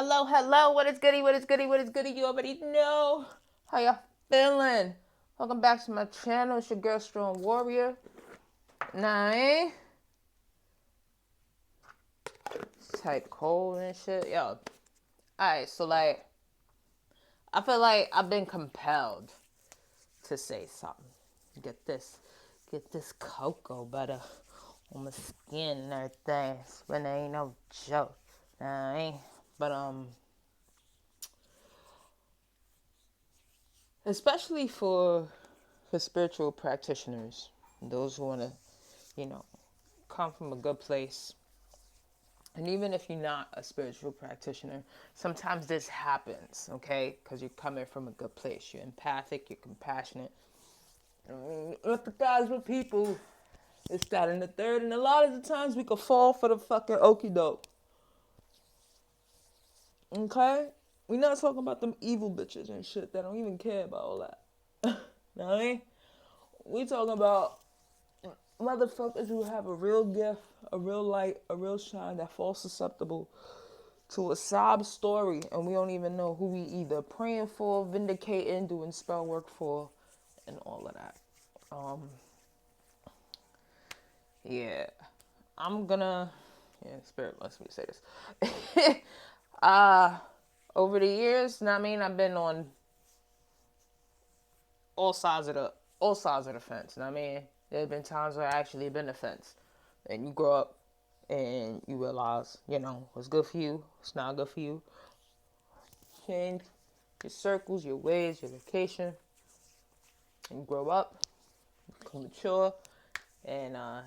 Hello, hello. What is goody? What is goody? What is goody? You already know. How y'all feeling? Welcome back to my channel. It's your girl, Strong Warrior. Nah, type cold and shit. Yo. Alright, so I feel like I've been compelled to say something. Get this cocoa butter on my skin and everything. When there ain't no joke. Nah, but especially for spiritual practitioners, those who want to, come from a good place. And even if you're not a spiritual practitioner, sometimes this happens, okay? Because you're coming from a good place. You're empathic, you're compassionate. Empathize with people. It's that and the third. And a lot of the times we could fall for the fucking okie doke. Okay? We're not talking about them evil bitches and shit that don't even care about all that. Know what I mean? We talking about motherfuckers who have a real gift, a real light, a real shine that fall susceptible to a sob story, and we don't even know who we either praying for, vindicating, doing spell work for, and all of that. Yeah, I'm gonna, spirit lets me say this. Over the years, I've been on all sides of the fence. There have been times where I actually been the fence, and you grow up and you realize, what's good for you, what's not good for you. Change your circles, your ways, your location, and you grow up, become mature, and now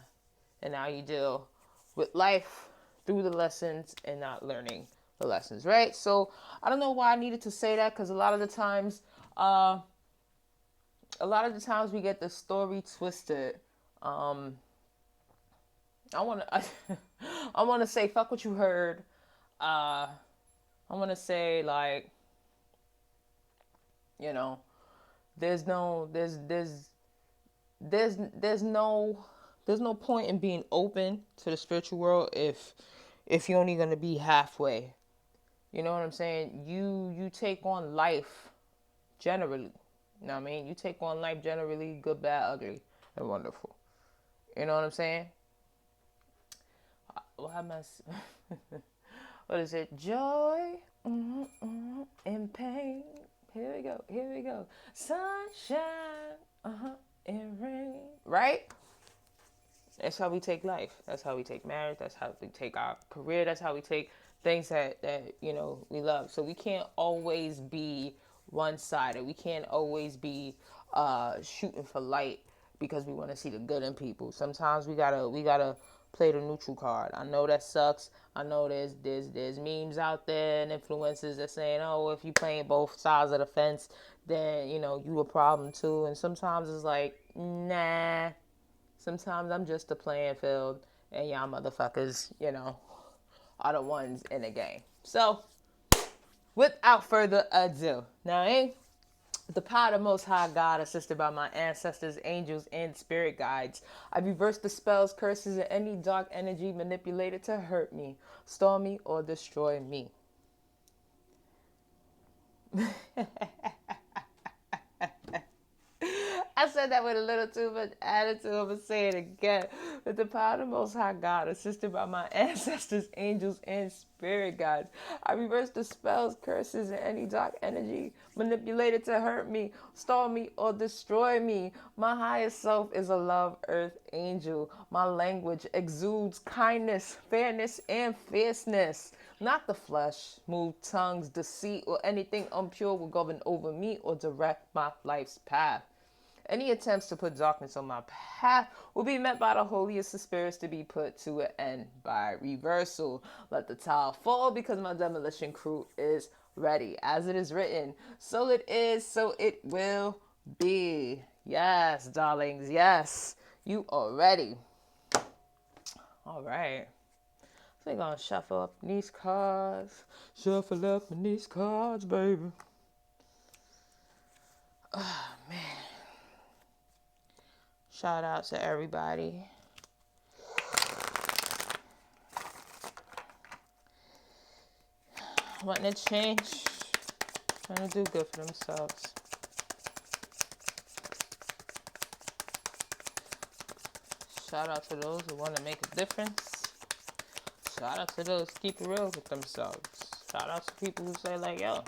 you deal with life through the lessons and not learning the lessons, right? So I don't know why I needed to say that, because a lot of the times we get the story twisted. I want to I want to say fuck what you heard. I want to say, like, you know, there's no there's no point in being open to the spiritual world if you're only going to be halfway. You know what I'm saying? You take on life generally. You know what I mean? You take on life generally, good, bad, ugly, and wonderful. You know what I'm saying? What am I? What is it? Joy, and pain. Here we go. Here we go. Sunshine, and rain. Right? That's how we take life. That's how we take marriage. That's how we take our career. That's how we take things that we love. So we can't always be one-sided. We can't always be shooting for light because we want to see the good in people. Sometimes we gotta play the neutral card. I know that sucks. I know there's memes out there and influencers that saying, oh, if you playing both sides of the fence, then you a problem too. And sometimes it's like, nah. Sometimes I'm just a playing field, and y'all motherfuckers, are the ones in the game. So, without further ado, the power of the Most High God, assisted by my ancestors, angels, and spirit guides, I reverse the spells, curses, and any dark energy manipulated to hurt me, storm me, or destroy me. I said that with a little too much attitude. I'm going to say it again. With the power of the Most High God, assisted by my ancestors, angels, and spirit guides, I reverse the spells, curses, and any dark energy manipulated to hurt me, stall me, or destroy me. My highest self is a love earth angel. My language exudes kindness, fairness, and fierceness. Not the flesh, move tongues, deceit, or anything impure will govern over me or direct my life's path. Any attempts to put darkness on my path will be met by the holiest of spirits to be put to an end by reversal. Let the tower fall because my demolition crew is ready. As it is written, so it is, so it will be. Yes, darlings, yes, you are ready. All right. So we're going to shuffle up these cards. Shuffle up these cards, baby. Oh, man. Shout out to everybody. wanting to change, trying to do good for themselves. Shout out to those who want to make a difference. Shout out to those who keep it real with themselves. Shout out to people who say like, yo,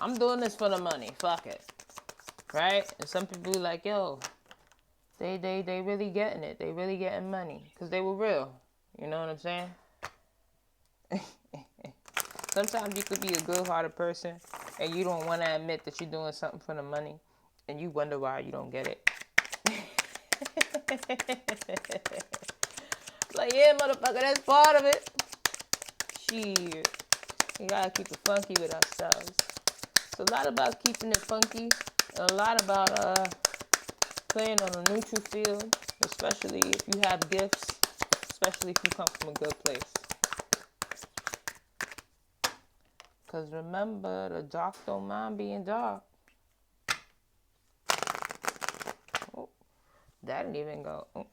I'm doing this for the money. Fuck it. Right? And some people like, yo, they really getting it. They really getting money. Because they were real. You know what I'm saying? Sometimes you could be a good-hearted person and you don't want to admit that you're doing something for the money. And you wonder why you don't get it. Like, yeah, motherfucker, that's part of it. Shit. We gotta keep it funky with ourselves. It's a lot about keeping it funky. And a lot about playing on a neutral field. Especially if you have gifts. Especially if you come from a good place. Because remember, the dark don't mind being dark. Oh, that didn't even go. Oh.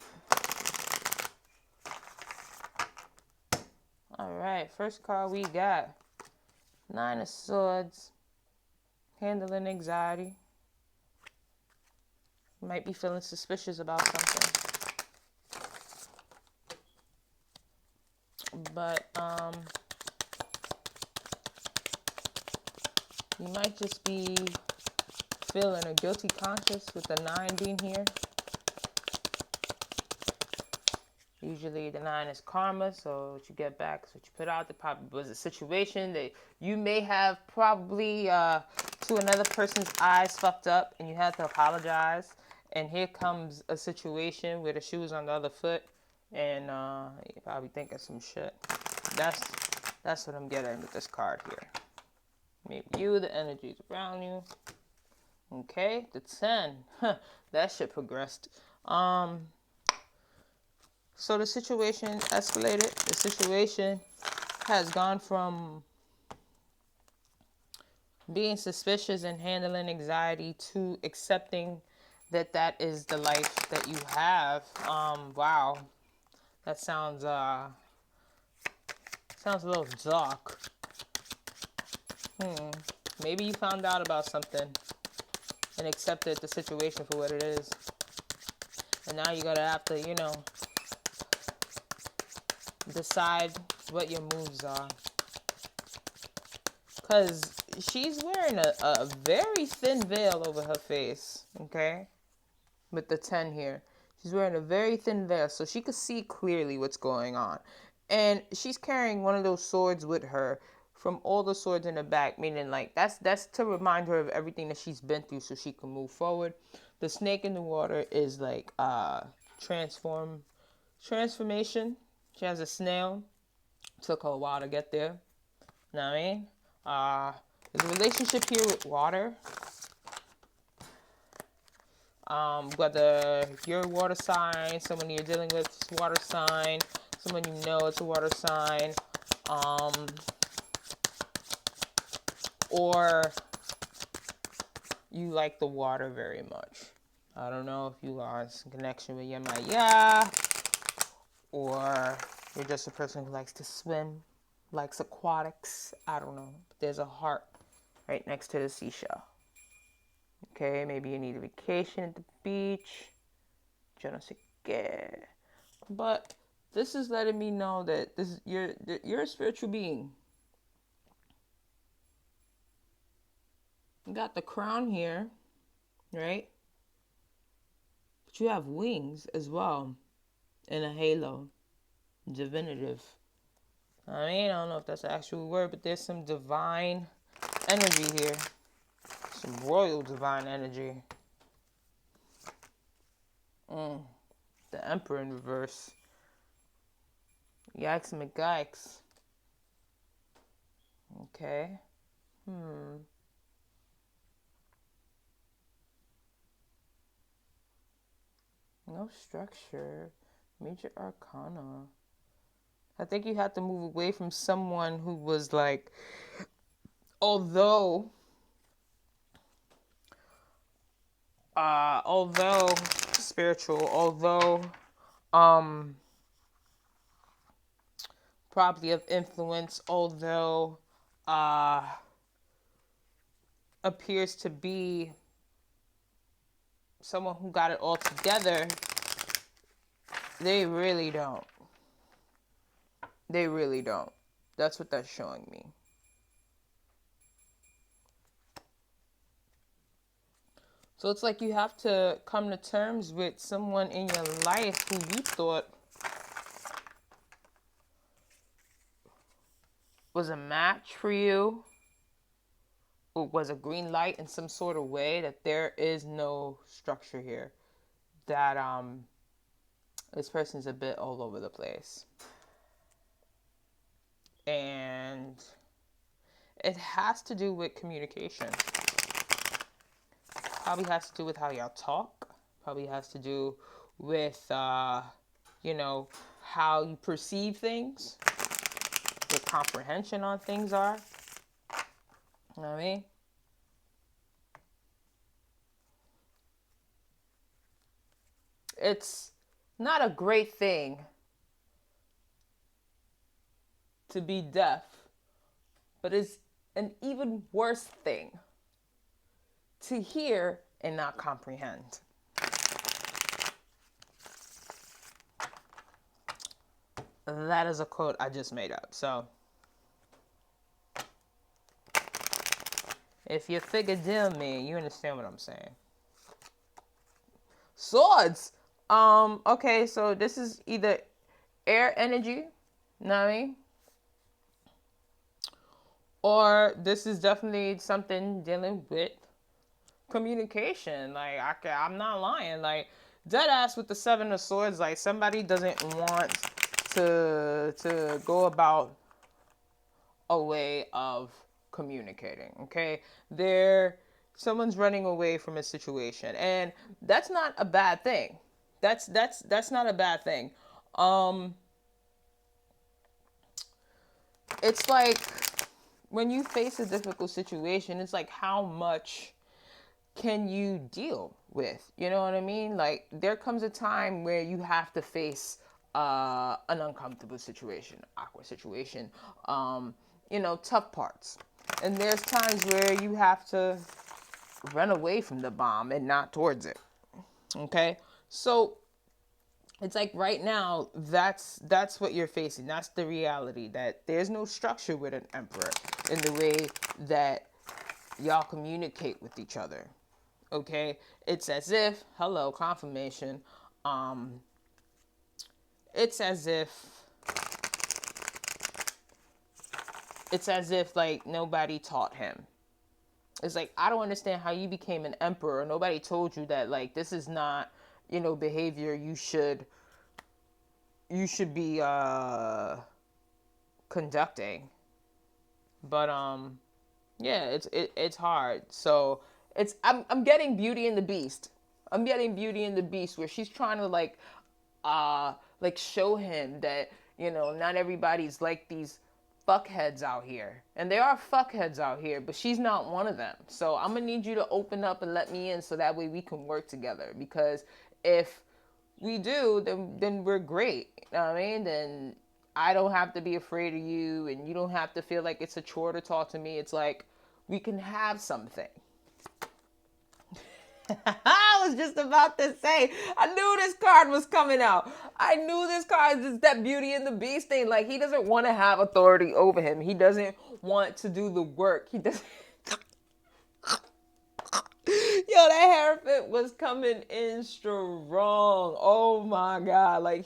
Alright, first card we got. 9 of Swords. Handling anxiety. You might be feeling suspicious about something. But, you might just be feeling a guilty conscience with the 9 being here. Usually the 9 is karma, so what you get back is what you put out. There probably was a situation that you may have probably to another person's eyes fucked up and you had to apologize. And here comes a situation where the shoe is on the other foot and you're probably thinking some shit. That's what I'm getting with this card here. Maybe you, the energies around you. Okay, the 10. That shit progressed. So the situation escalated. The situation has gone from being suspicious and handling anxiety to accepting that that is the life that you have. Wow. That sounds a little dark. Maybe you found out about something and accepted the situation for what it is. And now you're going to have to, decide what your moves are. Because she's wearing a very thin veil over her face, okay? With the 10 here. She's wearing a very thin veil, so she could see clearly what's going on. And she's carrying one of those swords with her from all the swords in the back, meaning like that's to remind her of everything that she's been through so she can move forward. The snake in the water is like transformation. She has a snail. Took her a while to get there. You know what I mean? There's a relationship here with water. Whether you're a water sign, someone you're dealing with is a water sign, someone you know it's a water sign, or you like the water very much. I don't know if you are in connection with Yemaya, or you're just a person who likes to swim, likes aquatics. I don't know. But there's a heart right next to the seashell. Okay, maybe you need a vacation at the beach. Je ne sais qué. But this is letting me know that you're a spiritual being. You got the crown here, right? But you have wings as well, and a halo, divinative. I don't know if that's an actual word, but there's some divine energy here. Some royal divine energy. The Emperor in reverse. Yikes McGikes. Okay. No structure. Major Arcana. I think you have to move away from someone who was like, although spiritual, although probably of influence, although uh, appears to be someone who got it all together, they really don't. They really don't. That's what that's showing me. So it's like you have to come to terms with someone in your life who you thought was a match for you, or was a green light in some sort of way, that there is no structure here. That this person's a bit all over the place. And it has to do with communication. Probably has to do with how y'all talk. Probably has to do with, you know, how you perceive things. Your comprehension on things are. You know what I mean? It's not a great thing to be deaf, but it's an even worse thing to hear and not comprehend. That is a quote I just made up. So if you figure deal me, you understand what I'm saying. Swords. Okay, so this is either air energy, you know what I mean? Or this is definitely something dealing with communication. Like, I'm not lying. Like, dead ass with the Seven of Swords, like, somebody doesn't want to go about a way of communicating, okay? Someone's running away from a situation, and that's not a bad thing. That's not a bad thing. It's like when you face a difficult situation, it's like, how much can you deal with? You know what I mean? Like, there comes a time where you have to face an uncomfortable situation, awkward situation, you know, tough parts. And there's times where you have to run away from the bomb and not towards it. Okay? So it's like right now, that's what you're facing. That's the reality, that there's no structure with an emperor in the way that y'all communicate with each other. Okay? It's as if, hello, confirmation. It's as if like nobody taught him. It's like, I don't understand how you became an emperor. Nobody told you that, like, this is not, you know, behavior you should be conducting. But yeah, it's hard. So I'm getting Beauty and the Beast. I'm getting Beauty and the Beast, where she's trying to like show him that, you know, not everybody's like these fuckheads out here. And there are fuckheads out here, but she's not one of them. So I'm gonna need you to open up and let me in, so that way we can work together. Because if we do, then we're great. You know what I mean? Then I don't have to be afraid of you, and you don't have to feel like it's a chore to talk to me. It's like we can have something. I was just about to say, I knew this card was coming out. I knew this card is that Beauty and the Beast thing. Like, he doesn't want to have authority over him. He doesn't want to do the work. He doesn't. Yo, that Hierophant was coming in strong. Oh my God. Like,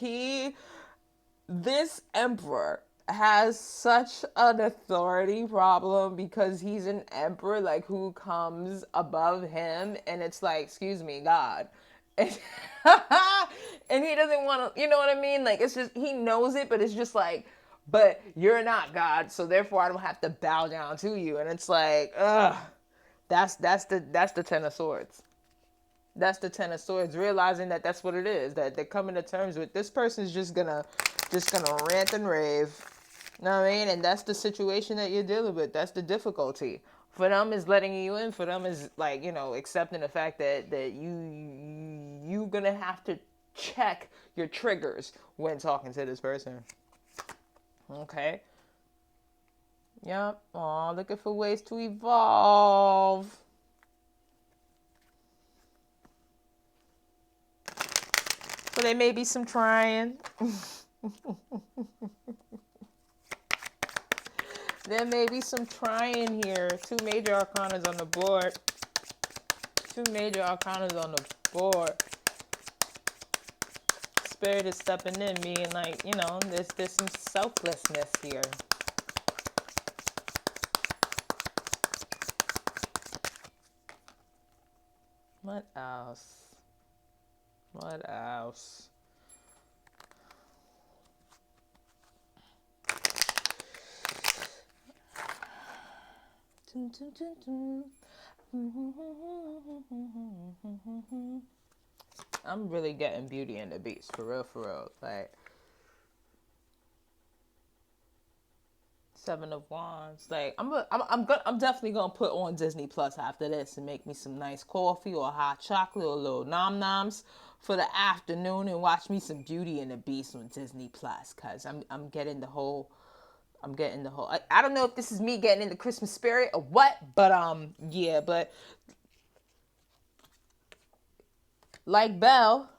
this emperor has such an authority problem, because he's an emperor, like, who comes above him, and it's like, excuse me, God. And, and he doesn't want to, you know what I mean? Like, it's just, he knows it, but it's just like, but you're not God, so therefore I don't have to bow down to you. And it's like, ugh, that's the Ten of Swords. That's the Ten of Swords, realizing that that's what it is, that they're coming to terms with, this person's just gonna rant and rave. You know what I mean? And that's the situation that you're dealing with. That's the difficulty. For them is letting you in. For them is like, you know, accepting the fact that you gonna have to check your triggers when talking to this person. Okay? Yep. Aw, looking for ways to evolve. So there may be some trying. There may be some trying here. Two major arcanas on the board. Two major arcanas on the board. Spirit is stepping in, being like, there's some selflessness here. What else? What else? Dun, dun, dun, dun. I'm really getting Beauty and the Beast, for real. Like, Seven of Wands. Like, I'm definitely gonna put on Disney Plus after this and make me some nice coffee or hot chocolate or little nom noms for the afternoon and watch me some Beauty and the Beast on Disney Plus. Cause I'm getting the whole. I don't know if this is me getting in the Christmas spirit or what, but yeah, but like Belle,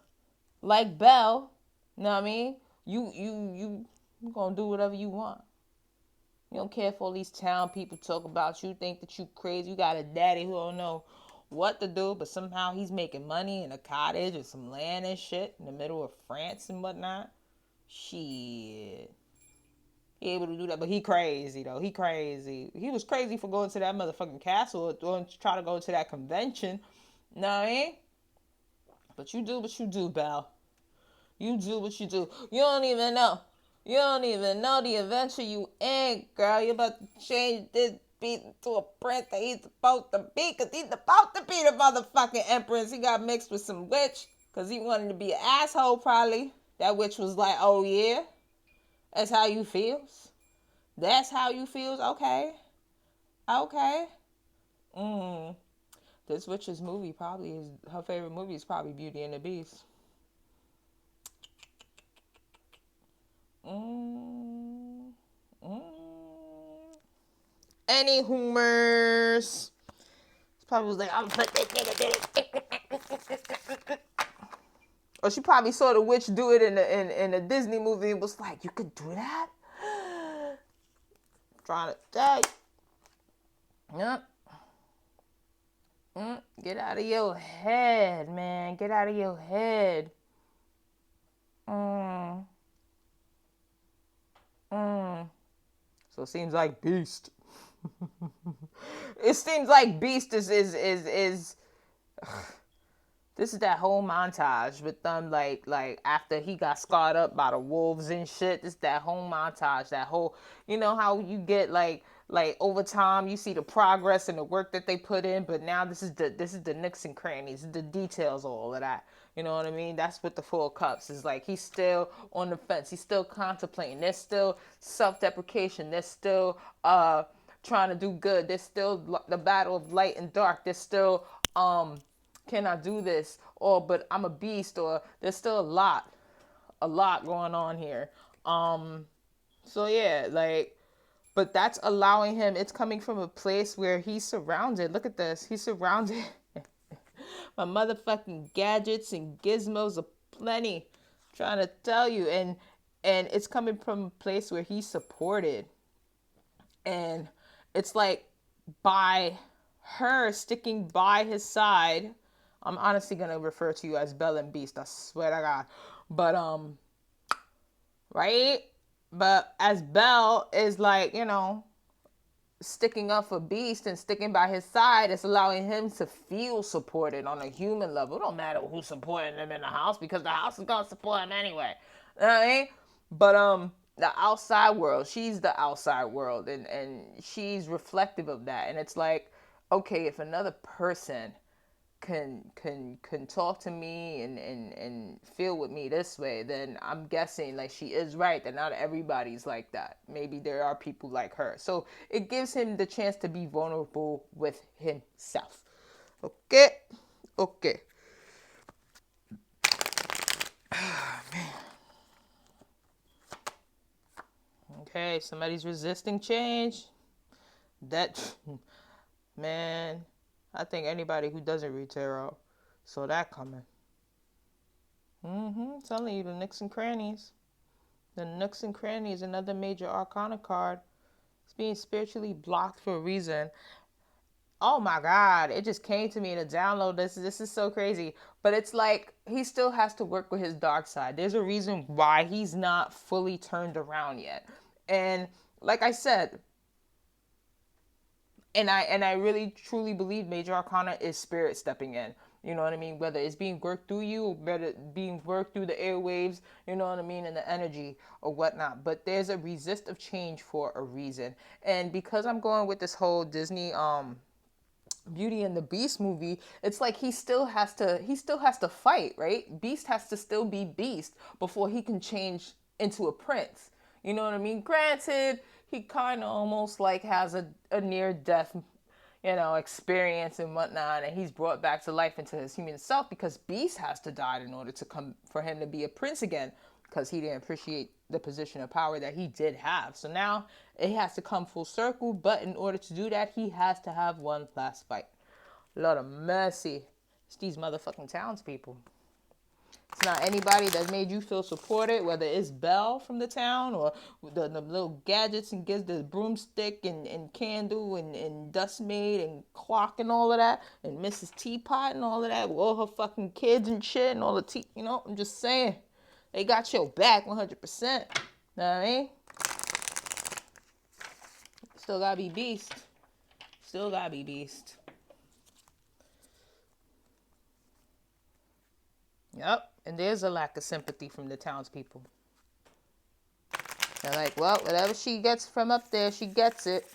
you know what I mean? You gonna do whatever you want. You don't care if all these town people talk about you, think that you crazy. You got a daddy who don't know what to do, but somehow he's making money in a cottage or some land and shit in the middle of France and whatnot. Shit. He able to do that, but he crazy though. He crazy. He was crazy for going to that motherfucking castle or try to go to that convention. Know what I mean? But you do what you do, Belle. You do what you do. You don't even know. You don't even know the adventure you in, girl. You about to change this beat into a prince that he's supposed to be, because he's supposed to be the motherfucking empress. He got mixed with some witch because he wanted to be an asshole, probably. That witch was like, oh yeah, that's how you feels. That's how you feels. Okay. Okay. This witch's movie probably is her favorite movie is probably Beauty and the Beast. Any humors? It's probably like, I'm put this nigga. Or she probably saw the witch do it in a Disney movie and was like, you could do that? Trying to tell you. Yep. Get out of your head, man. Get out of your head. So it seems like Beast. It seems like Beast is this is that whole montage with them like after he got scarred up by the wolves and shit. This is that whole montage, that whole, you know how you get like over time you see the progress and the work that they put in, but now this is the nooks and crannies, the details, all of that. You know what I mean? That's what the Four of Cups is like. He's still on the fence. He's still contemplating. There's still self-deprecation. There's still trying to do good. There's still the battle of light and dark. There's still can I do this? Or but I'm a beast. Or there's still a lot going on here. So yeah, like, but that's allowing him. It's coming from a place where he's surrounded. Look at this. He's surrounded by motherfucking gadgets and gizmos aplenty. Trying to tell you, and it's coming from a place where he's supported, and it's like by her sticking by his side. I'm honestly gonna refer to you as Belle and Beast. I swear to God, but right? But as Belle is like, sticking up for Beast and sticking by his side, it's allowing him to feel supported on a human level. It don't matter who's supporting him in the house because the house is gonna support him anyway. You know what I mean? But the outside world, she's the outside world, and she's reflective of that. And it's like, okay, if another person can talk to me and feel with me this way, then I'm guessing like she is right that not everybody's like that. Maybe there are people like her. So it gives him the chance to be vulnerable with himself. Okay. Okay. Man. Okay, somebody's resisting change. that, man, I think anybody who doesn't read tarot saw that coming. Telling you, the nooks and crannies. The nooks and crannies, another major arcana card. It's being spiritually blocked for a reason. Oh my God, it just came to me in a download. This is so crazy. But it's like he still has to work with his dark side. There's a reason why he's not fully turned around yet. And like I said, and I really truly believe major arcana is spirit stepping in. You know what I mean? Whether it's being worked through you, or whether being worked through the airwaves, you know what I mean, and the energy or whatnot. But there's a resist of change for a reason. And because I'm going with this whole Disney Beauty and the Beast movie, it's like he still has to fight, right? Beast has to still be Beast before he can change into a prince. You know what I mean? Granted, he kind of almost like has a near death, experience and whatnot, and he's brought back to life into his human self because Beast has to die in order to come for him to be a prince again, because he didn't appreciate the position of power that he did have. So now it has to come full circle, but in order to do that, he has to have one last fight. Lord of mercy. It's these motherfucking townspeople. It's not anybody that made you feel supported, whether it's Belle from the town or the little gadgets and gives the broomstick and candle and dust maid and clock and all of that, and Mrs. Teapot and all of that with all her fucking kids and shit and all the tea. I'm just saying. They got your back 100%. Know what I mean? Still gotta be Beast. Still gotta be Beast. Yep. And there's a lack of sympathy from the townspeople. They're like, well, whatever she gets from up there, she gets it.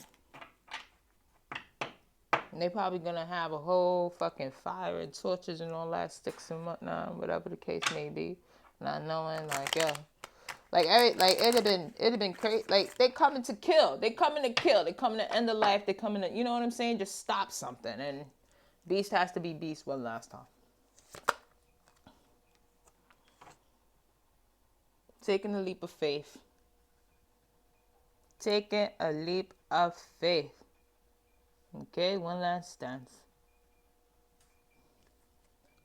And they probably gonna have a whole fucking fire and torches and all that, sticks and whatnot, whatever the case may be. Not knowing, like, yeah. It'd have been crazy. Like, they coming to kill. They coming to kill. They coming to end the life. They coming to, you know what I'm saying? Just stop something. And Beast has to be Beast one last time. Taking a leap of faith. Taking a leap of faith. Okay, one last stance.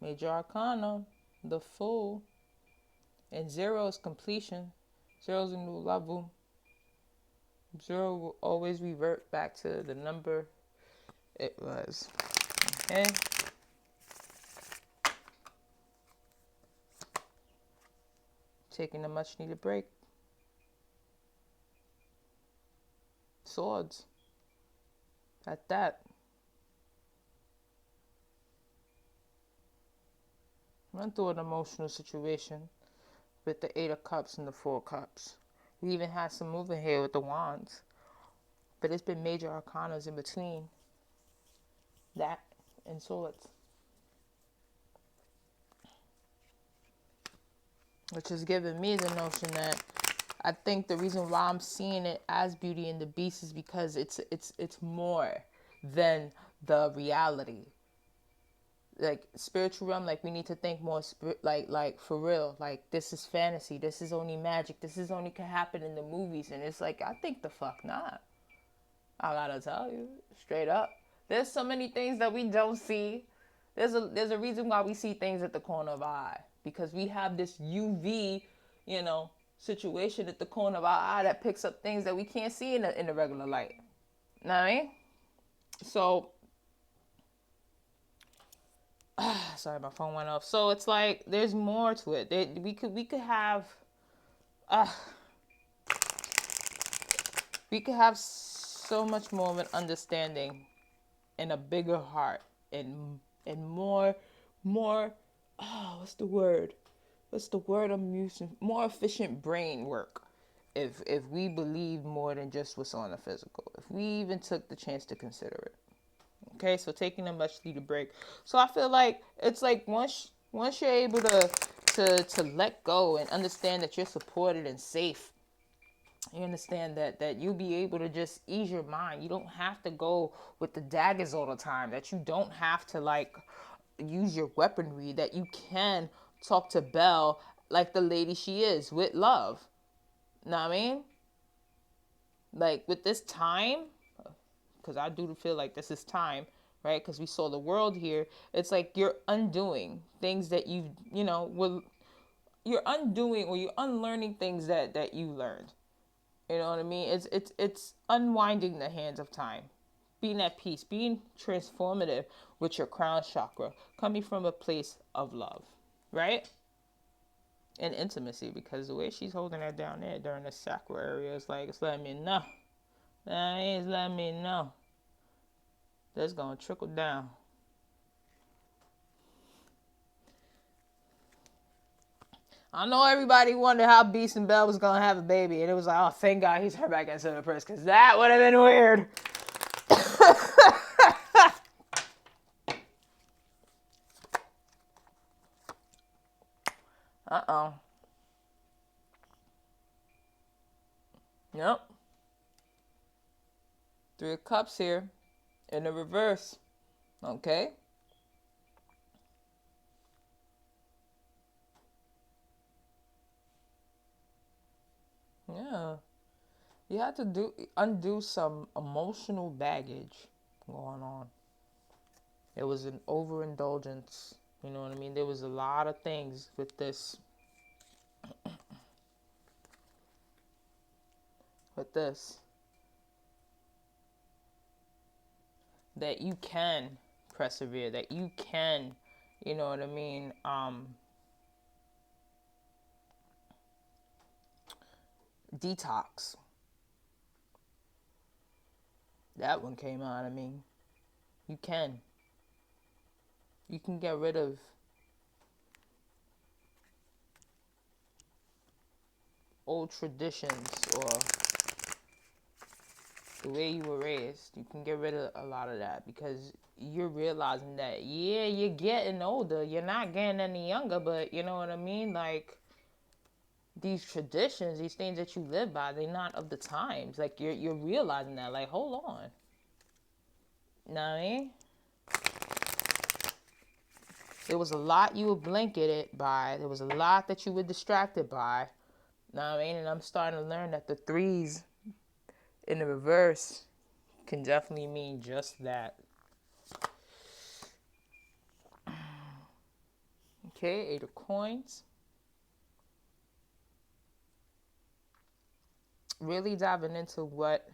Major Arcana, the Fool. And 0 is completion. 0 is a new level. 0 will always revert back to the number it was. Okay. Taking a much needed break. Swords. At that. Went through an emotional situation with the 8 of Cups and the 4 of Cups. We even had some movement here with the Wands. But it's been major arcanas in between that and Swords. Which has given me the notion that I think the reason why I'm seeing it as Beauty and the Beast is because it's more than the reality. Like spiritual realm, like we need to think more like for real. Like this is fantasy. This is only magic. This is only can happen in the movies, and it's like I think the fuck not. I gotta tell you straight up. There's so many things that we don't see. There's a reason why we see things at the corner of our eye, because we have this UV, situation at the corner of our eye that picks up things that we can't see in the regular light. Know what I mean? So, sorry, my phone went off. So it's like there's more to it. We could have so much more of an understanding and a bigger heart and more what's the word I'm using, more efficient brain work if we believe more than just what's on the physical, if we even took the chance to consider it. Okay, so taking a much needed break. So I feel like it's like once you're able to let go and understand that you're supported and safe, you understand that you'll be able to just ease your mind. You don't have to go with the daggers all the time, that you don't have to like use your weaponry, that you can talk to Belle like the lady she is, with love. Know what I mean? Like with this time, because I do feel like this is time, right? Because we saw the world here. It's like you're undoing things that you're undoing, or you're unlearning things that you learned. You know what I mean? It's unwinding the hands of time, being at peace, being transformative with your crown chakra, coming from a place of love, right? And intimacy, because the way she's holding that down there during the sacral area is like, it's letting me know. That is letting me know. That's gonna trickle down. I know everybody wondered how Beast and Belle was gonna have a baby, and it was like, oh, thank God he's her back into the press, because that would have been weird. Uh-oh. Yep. Three of Cups here in the reverse. Okay. Yeah. You had to undo some emotional baggage going on. It was an overindulgence. You know what I mean? There was a lot of things with this that you can persevere, that you can, you know what I mean, detox. That one came out of me. You can. You can get rid of old traditions or the way you were raised. You can get rid of a lot of that, because you're realizing that, yeah, you're getting older. You're not getting any younger, but you know what I mean? Like, these traditions, these things that you live by, they're not of the times. Like, you're realizing that. Like, hold on. You know what I mean? There was a lot you were blanketed by. There was a lot that you were distracted by. You know what I mean? And I'm starting to learn that the threes in the reverse can definitely mean just that. Okay, 8 of Coins. Really diving into what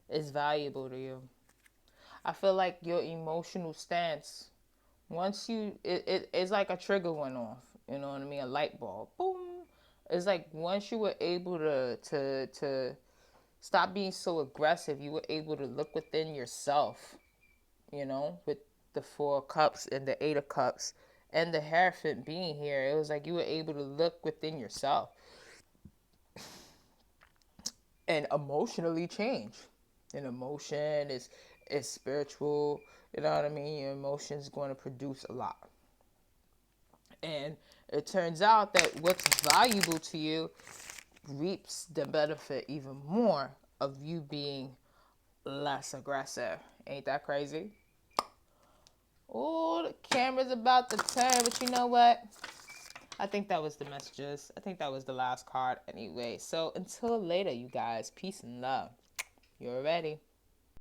is valuable to you. I feel like your emotional stance, once it's like a trigger went off. You know what I mean? A light bulb. Boom. It's like once you were able to stop being so aggressive, you were able to look within yourself, you know, with the 4 of Cups and the 8 of Cups and the Hierophant being here. It was like you were able to look within yourself and emotionally change. And emotion is spiritual. You know what I mean? Your emotions going to produce a lot. And it turns out that what's valuable to you reaps the benefit even more of you being less aggressive. Ain't that crazy? Oh, the camera's about to turn, but you know what? I think that was the messages. I think that was the last card anyway. So until later, you guys. Peace and love. You're ready.